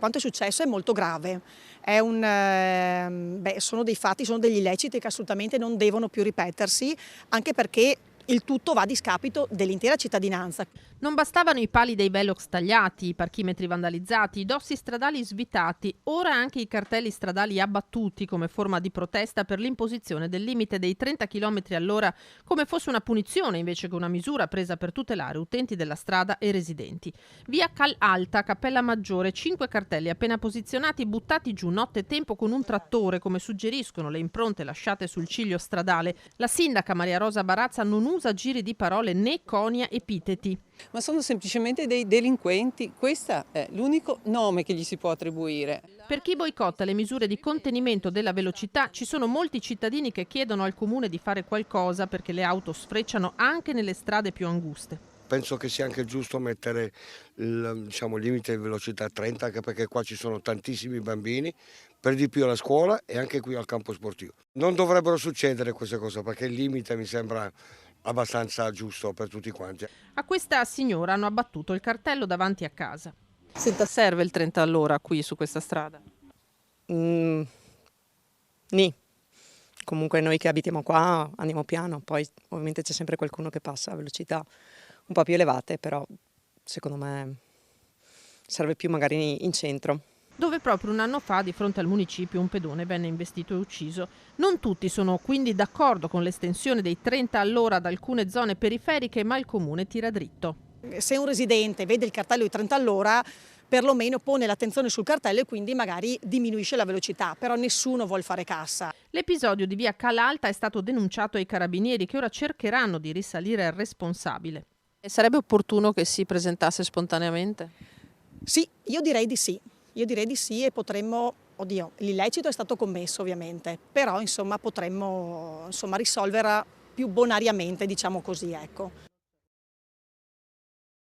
Quanto è successo è molto grave, sono dei fatti, sono degli illeciti che assolutamente non devono più ripetersi, anche perché il tutto va a discapito dell'intera cittadinanza. Non bastavano i pali dei velox tagliati, i parchimetri vandalizzati, i dossi stradali svitati, ora anche i cartelli stradali abbattuti come forma di protesta per l'imposizione del limite dei 30 km all'ora come fosse una punizione invece che una misura presa per tutelare utenti della strada e residenti. Via Cal Alta, Cappella Maggiore, 5 cartelli appena posizionati buttati giù nottetempo con un trattore come suggeriscono le impronte lasciate sul ciglio stradale. La sindaca Maria Rosa Barazza non usa giri di parole né conia epiteti. Ma sono semplicemente dei delinquenti, questo è l'unico nome che gli si può attribuire. Per chi boicotta le misure di contenimento della velocità, ci sono molti cittadini che chiedono al comune di fare qualcosa perché le auto sfrecciano anche nelle strade più anguste. Penso che sia anche giusto mettere il limite di velocità 30, anche perché qua ci sono tantissimi bambini, per di più alla scuola e anche qui al campo sportivo. Non dovrebbero succedere queste cose perché il limite mi sembra abbastanza giusto per tutti quanti. A questa signora hanno abbattuto il cartello davanti a casa. Senta, serve il 30 all'ora qui su questa strada? Nì. Comunque noi che abitiamo qua andiamo piano, poi ovviamente c'è sempre qualcuno che passa a velocità un po' più elevate, però secondo me serve più magari in centro. Dove proprio un anno fa, di fronte al municipio, un pedone venne investito e ucciso. Non tutti sono quindi d'accordo con l'estensione dei 30 all'ora ad alcune zone periferiche, ma il comune tira dritto. Se un residente vede il cartello di 30 all'ora, perlomeno pone l'attenzione sul cartello e quindi magari diminuisce la velocità, però nessuno vuol fare cassa. L'episodio di via Calalta è stato denunciato ai carabinieri che ora cercheranno di risalire al responsabile. E sarebbe opportuno che si presentasse spontaneamente? Sì, io direi di sì. Io direi di sì e potremmo, l'illecito è stato commesso ovviamente, però potremmo risolverla più bonariamente, diciamo così, ecco.